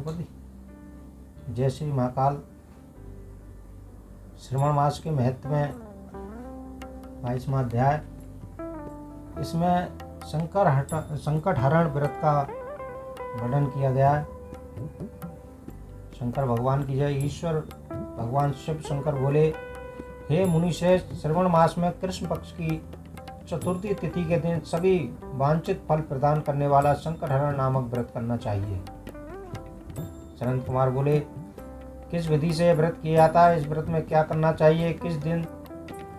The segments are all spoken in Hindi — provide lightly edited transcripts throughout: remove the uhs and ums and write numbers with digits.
चालू कर दी। जय श्री महाकाल। श्रवण मास के महत्व में 22वां अध्याय। इसमें संकट हरण व्रत का वर्णन किया गया है। शंकर भगवान की जय। ईश्वर भगवान शिव शंकर बोले, हे मुनिश्रेष्ठ, श्रवण मास में कृष्ण पक्ष की चतुर्थी तिथि के दिन सभी वांछित फल प्रदान करने वाला संकट हरण नामक व्रत करना चाहिए। सनंद कुमार बोले, किस विधि से यह व्रत किया जाता है? इस व्रत में क्या करना चाहिए? किस दिन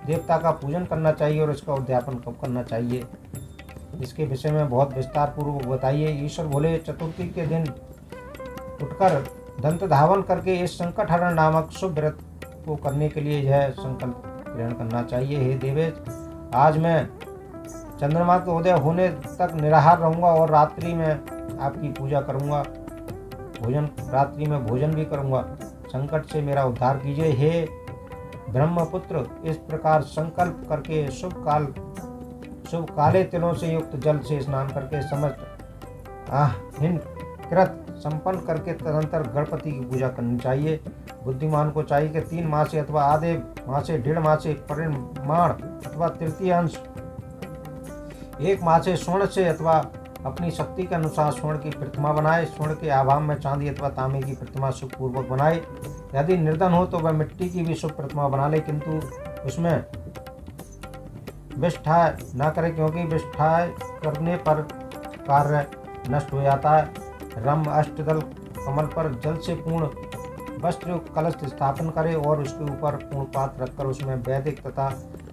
देवता का पूजन करना चाहिए और इसका उद्यापन कब करना चाहिए? इसके विषय में बहुत विस्तार पूर्वक बताइए। ईश्वर बोले, चतुर्थी के दिन उठकर दंत धावन करके इस संकट हरण नामक शुभ व्रत को करने के लिए यह संकल्प ग्रहण करना चाहिए। हे देवेश, आज मैं चंद्रमा के उदय होने तक निराहार रहूंगा और रात्रि में आपकी पूजा करूंगा, रात्रि में भोजन भी करूंगा। संकट से मेरा उद्धार कीजिए। हे ब्रह्मपुत्र, इस प्रकार संकल्प करके शुभ काले तिलों से युक्त जल से स्नान करके समस्त हिन कृत संपन्न करके तदंतर गणपति की पूजा करनी चाहिए। बुद्धिमान को चाहिए कि 3 मासे अथवा आधे मासे, 1.5 मासे परिमाण अथवा तृतीयांश, 1 मासे स्वर्ण से अथवा अपनी शक्ति के अनुसार स्वर्ण की प्रतिमा बनाए। स्वर्ण के आभाम में चांदी अथवा तांबे की प्रतिमा शुभ पूर्वक बनाए। यदि निर्धन हो तो वह मिट्टी की भी शुभ प्रतिमा बना ले, किंतु उसमें विष्ठाय न करे, क्योंकि विष्ठाय करने पर कार्य नष्ट हो जाता है। रम अष्टदल कमल पर जल से पूर्ण वस्त्र कलश स्थापन करे और उसके ऊपर पूर्ण पात्र रखकर उसमें वैदिक तथा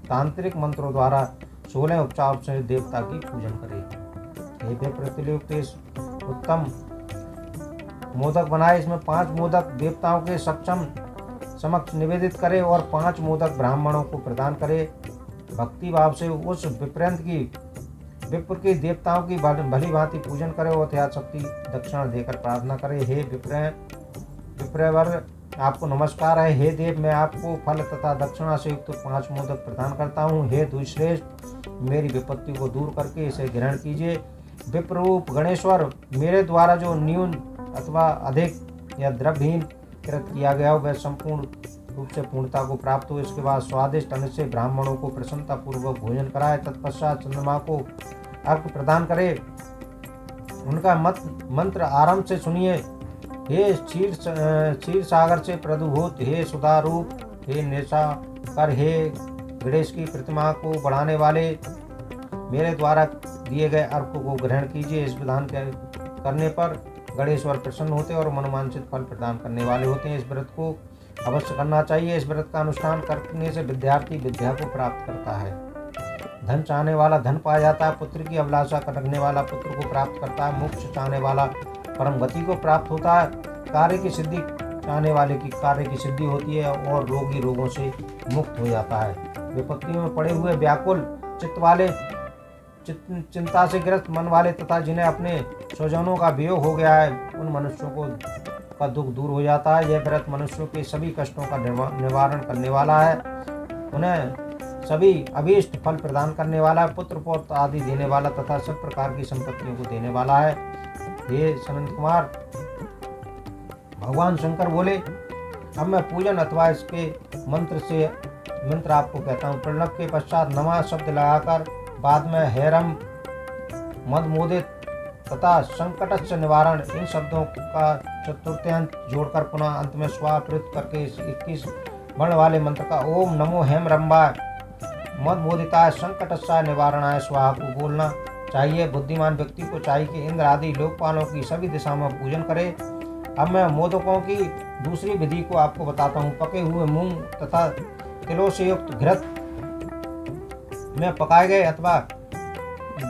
तांत्रिक मंत्रों द्वारा 16 उपचार से देवता की पूजन करे। प्रतियुक्त उत्तम मोदक बनाए। इसमें 5 मोदक देवताओं के समक्ष निवेदित करे और 5 मोदक ब्राह्मणों को प्रदान करे। भक्ति भाव से उस विप्र की देवताओं की भली भांति पूजन करे और यथाशक्ति दक्षिणा देकर प्रार्थना करे। हे विप्रवर, आपको नमस्कार है। हे देव, मैं आपको फल तथा दक्षिणा से युक्त 5 मोदक प्रदान करता हूँ। हे द्विश्रेष्ठ, मेरी विपत्ति को दूर करके इसे ग्रहण कीजिए। विप्ररूप गणेश्वर, मेरे द्वारा जो न्यून अथवा अधिक या द्रव्यहीन कृत किया गया हो वह संपूर्ण रूप से पूर्णता को प्राप्त हो। इसके बाद स्वादिष्ट अन्न से ब्राह्मणों को प्रसन्नता पूर्वक भोजन कराए। तत्पश्चात चंद्रमा को अर्घ प्रदान करे। उनका मंत्र आरंभ से सुनिए। हे क्षीर सागर से प्रदुभूत, हे सुधारूप, हे निशाकर, हे गणेश की प्रतिमा को बढ़ाने वाले, मेरे द्वारा दिए गए अर्घ को ग्रहण कीजिए। इस विधान करने पर गणेश्वर प्रसन्न होते और मनोवांछित फल प्रदान करने वाले होते हैं। इस व्रत को अवश्य करना चाहिए। इस व्रत का अनुष्ठान करने से विद्यार्थी विद्या को प्राप्त करता है। धन चाहने वाला धन पा जाता है। पुत्र की अभिलाषा रखने वाला पुत्र को प्राप्त करता है। मोक्ष चाहने वाला परम गति को प्राप्त होता है। कार्य की सिद्धि चाहने वाले की कार्य की सिद्धि होती है और रोगी रोगों से मुक्त हो जाता है। विपत्तियों में पड़े हुए व्याकुल चित्त वाले, चिंता से ग्रस्त मन वाले तथा जिन्हें अपने स्वजनों का वियोग हो गया है, उन मनुष्यों का दुख दूर हो जाता है। यह व्रत मनुष्यों के सभी कष्टों का निवारण करने वाला है। उन्हें सभी अभीष्ट फल प्रदान करने वाला है। पुत्र पौत्र आदि देने वाला तथा सब प्रकार की संपत्तियों को देने वाला है। हे सनंद कुमार, भगवान शंकर बोले, अब मैं पूजन अथवा इसके मंत्र आपको कहता हूँ। प्रणव के पश्चात नमः शब्द लगाकर बाद में हैरम, मदमोदित तथा संकटस्य निवारण, इन शब्दों का चतुर्थ्यांश जोड़कर पुनः अंत में स्वाप्रयुक्त करके इस 21 वर्ण वाले मंत्र का ओम नमो हेम रंबाय मदमोदिताय संकटस्य निवारणाय स्वाहा को बोलना चाहिए। बुद्धिमान व्यक्ति को चाहिए कि इंद्र आदि लोकपालों की सभी दिशा में पूजन करे। अब मैं मोदकों की दूसरी विधि को आपको बताता हूँ। पके हुए मूंग तथा तिलों से युक्त घृत में पकाए गए अथवा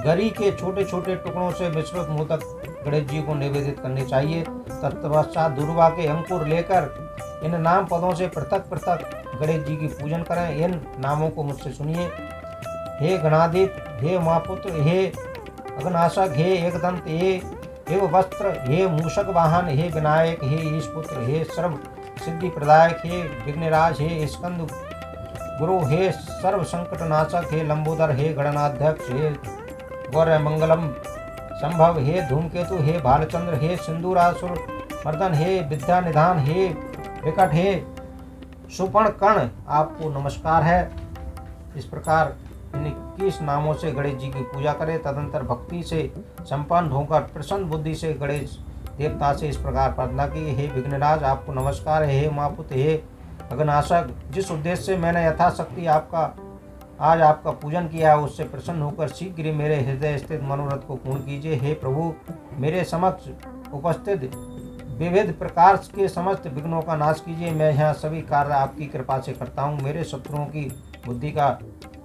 गरी के छोटे छोटे टुकड़ों से मिश्रित मोदक गणेश जी को निवेदित करने चाहिए। तत्पश्चात दुर्वा के अंकुर लेकर इन नाम पदों से पृथक पृथक गणेश जी की पूजन करें। इन नामों को मुझसे सुनिए। हे गणाधिप, हे उमापुत्र, हे अग्नाशक, हे एकदंत, हे एव वस्त्र, हे मूषक वाहन, हे विनायक, हे ईशपुत्र, हे सर्व सिद्धि प्रदायक, हे विघ्नराज, हे स्कंद गुरु, हे सर्व संकट नाशक, हे लंबोदर, हे गणनाध्यक्ष, हे गौर मंगलम संभव, हे धूमकेतु, हे भालचंद्र, हे सिंदूरासुर मर्दन, हे विद्या निधान, हे विकट, हे सुपर्ण कर्ण, आपको नमस्कार है। इस प्रकार इन 21 नामों से गणेश जी की पूजा करें। तदंतर भक्ति से संपन्न होकर प्रसन्न बुद्धि से गणेश देवता से इस प्रकार प्रार्थना की, हे विघ्नराज, आपको नमस्कार है। हे उमापुत्र, हे अघनाशक, जिस उद्देश्य से मैंने यथाशक्ति आज आपका पूजन किया है, उससे प्रसन्न होकर शीघ्र ही मेरे हृदय स्थित मनोरथ को पूर्ण कीजिए। हे प्रभु, मेरे समक्ष उपस्थित विविध प्रकार के समस्त विघ्नों का नाश कीजिए। मैं यहाँ सभी कार्य आपकी कृपा से करता हूँ। मेरे शत्रुओं की बुद्धि का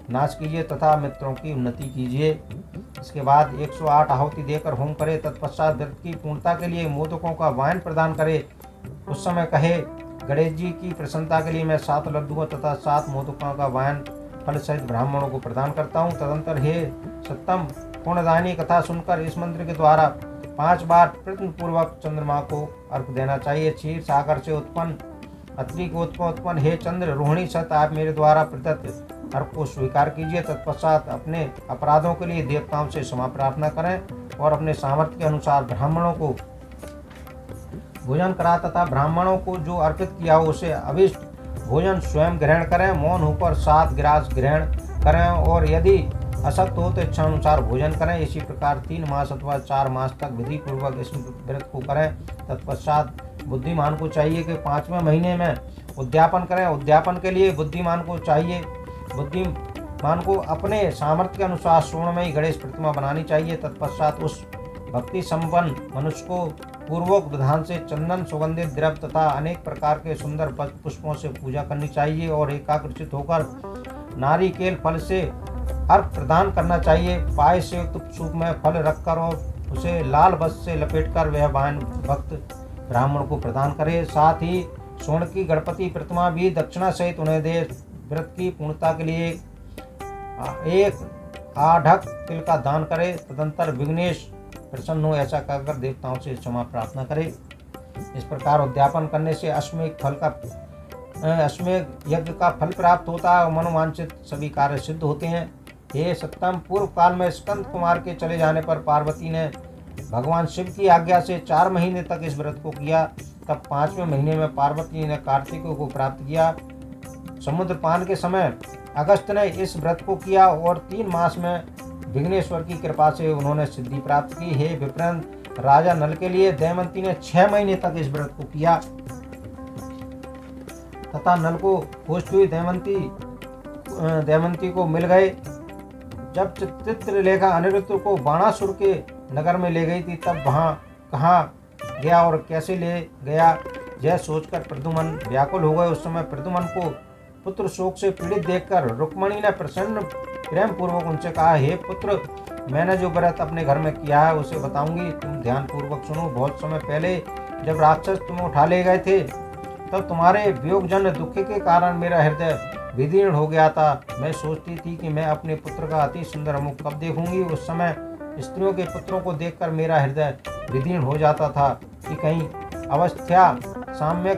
नाश कीजिए तथा मित्रों की उन्नति कीजिए। इसके बाद 108 आहुति देकर होम करे। तत्पश्चात व्रत की पूर्णता के लिए मोदकों का वायन प्रदान करे। उस समय कहे, गणेश जी की प्रसन्नता के लिए मैं 7 लड्डुओं तथा 7 मोदकों का वायन फल सहित ब्राह्मणों को प्रदान करता हूँ। तदंतर हे सत्तम पुण्यदायिनी कथा सुनकर इस मंत्र के द्वारा 5 बार प्रयत्न पूर्वक चंद्रमा को अर्घ देना चाहिए। क्षीर सागर से उत्पन्न अत्रि को उत्पन्न हे चंद्र रोहिणी सत, आप मेरे द्वारा प्रदत्त अर्घ को स्वीकार कीजिए। तत्पश्चात अपने अपराधों के लिए देवताओं से क्षमा प्रार्थना करें और अपने सामर्थ्य के अनुसार ब्राह्मणों को भोजन करा तथा ब्राह्मणों को जो अर्पित किया हो उसे अभिष्ट भोजन स्वयं ग्रहण करें। मौन होकर 7 गिरास ग्रहण करें और यदि अशक्त हो तो इच्छानुसार भोजन करें। इसी प्रकार 3 मास अथवा 4 मास तक विधि पूर्वक इस व्रत को करें। तत्पश्चात बुद्धिमान को चाहिए कि 5वें महीने में उद्यापन करें। उद्यापन के लिए बुद्धिमान को अपने सामर्थ्य के अनुसार स्वर्णमयी गणेश प्रतिमा बनानी चाहिए। तत्पश्चात उस भक्ति संपन्न मनुष्य को पूर्वोक्त विधान से चंदन, सुगंधित द्रव्य तथा अनेक प्रकार के सुंदर पुष्पों से पूजा करनी चाहिए और एकाग्रचित होकर नारिकेल फल से अर्घ प्रदान करना चाहिए। पाय से युक्त सूप में फल रखकर और उसे लाल वस्त्र से लपेटकर वह वायन भक्त ब्राह्मण को प्रदान करे। साथ ही स्वर्ण की गणपति प्रतिमा भी दक्षिणा सहित उन्हें दे। व्रत की पूर्णता के लिए एक आढ़क तिल का दान करे। तदंतर विघ्नेश प्रसन्न हो ऐसा कहकर देवताओं से क्षमा प्रार्थना करे। इस प्रकार उद्यापन करने से अश्वमेध यज्ञ का फल प्राप्त होता है और मनोवांछित सभी कार्य सिद्ध होते हैं। हे सत्तम, पूर्व काल में स्कंद कुमार के चले जाने पर पार्वती ने भगवान शिव की आज्ञा से 4 महीने तक इस व्रत को किया। तब 5वें महीने में पार्वती ने कार्तिकों को प्राप्त किया। समुद्र पान के समय अगस्त ने इस व्रत को किया और 3 मास में विघ्नेश्वर की कृपा से उन्होंने सिद्धि प्राप्त की। हे विप्रेंद्र, राजा नल के लिए दमयंती ने 6 महीने तक इस व्रत को किया तथा नल को खोजती हुई दमयंती को मिल गए। जब चित्रलेखा अनिरुद्ध को बाणासुर के नगर में ले गई थी तब वहां कहाँ गया और कैसे ले गया यह सोचकर प्रद्युम्न व्याकुल हो गए। उस समय प्रद्युम्न को पुत्र शोक से पीड़ित देखकर रुक्मिणी ने प्रसन्न प्रेम पूर्वक उनसे कहा, हे पुत्र, मैंने जो व्रत अपने घर में किया है उसे बताऊंगी, तुम ध्यान पूर्वक सुनो। बहुत समय पहले जब राक्षस तुम्हें उठा ले गए थे तब तुम्हारे वियोगजन्य दुख के कारण मेरा हृदय विदीर्ण हो गया था। मैं सोचती थी कि मैं अपने पुत्र का अति सुंदर मुख कब देखूंगी। उस समय स्त्रियों के पुत्रों को देखकर मेरा हृदय विदीर्ण हो जाता था कि कहीं अवस्था साम्य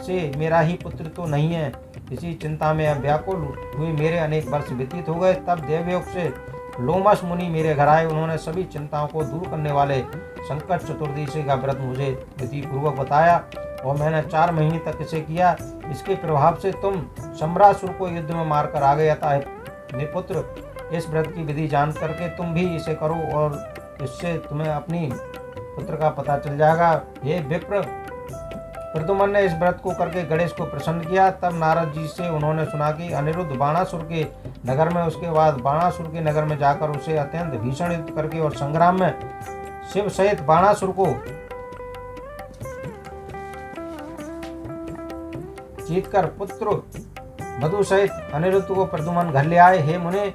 से मेरा ही पुत्र तो नहीं है। इसी चिंता में व्याकुल हुए मेरे अनेक वर्ष व्यतीत हो गए। तब देवयोग से लोमस मुनि मेरे घर आए। उन्होंने सभी चिंताओं को दूर करने वाले संकट चतुर्दशी का व्रत मुझे विधि पूर्वक बताया और मैंने 4 महीने तक इसे किया। इसके प्रभाव से तुम सम्रासुर को युद्ध में मारकर आ गए। अतः निपुत्र, इस व्रत की विधि जान करके तुम भी इसे करो और इससे तुम्हें अपनी पुत्र का पता चल जाएगा। हे विप्र, प्रद्युम्न ने इस व्रत को करके गणेश को प्रसन्न किया। तब नारद जी से उन्होंने सुना कि अनिरुद्ध बाणासुर के नगर में, उसके बाद बाणासुर के नगर में जाकर उसे अत्यंत भीषण युद्ध करके और संग्राम में शिव सहित बाणासुर को जीतकर पुत्र मधु सहित अनिरुद्ध को प्रद्युम्न घर ले आए। हे मुने,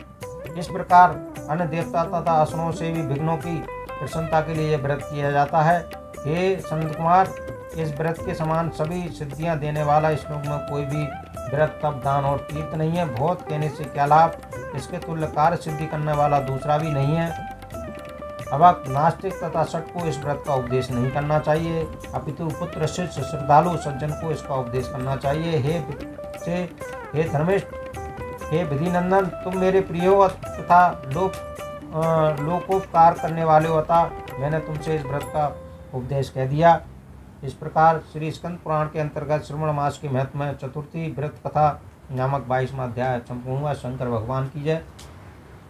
इस प्रकार अन्य देवता तथा असुरों से भी विघ्नों की प्रसन्नता के लिए यह व्रत किया जाता है। हे संत कुमार, इस व्रत के समान सभी सिद्धियां देने वाला इस लोक में कोई भी व्रत, तप, दान और तीर्थ नहीं है। बहुत कहने से क्या लाभ, इसके तुल्य कार्य सिद्धि करने वाला दूसरा भी नहीं है। अवक, नास्तिक तथा शठ को इस व्रत का उपदेश नहीं करना चाहिए, अपितु पुत्र, शिष्य, श्रद्धालु, सज्जन को इसका उपदेश करना चाहिए। हे धर्मिष्ठ, हे विधिनंदन, तुम मेरे प्रिय हो तथा लोकोपकार करने वाले हो, अतः मैंने तुमसे इस व्रत का उपदेश कह दिया। इस प्रकार श्री स्कंद पुराण के अंतर्गत श्रवण मास के महत्व में चतुर्थी व्रत कथा नामक 22वां अध्याय संपूर्ण हुआ। शंकर भगवान की जय।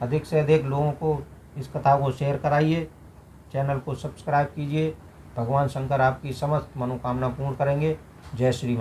अधिक से अधिक लोगों को इस कथा को शेयर कराइए, चैनल को सब्सक्राइब कीजिए। भगवान शंकर आपकी समस्त मनोकामना पूर्ण करेंगे। जय श्री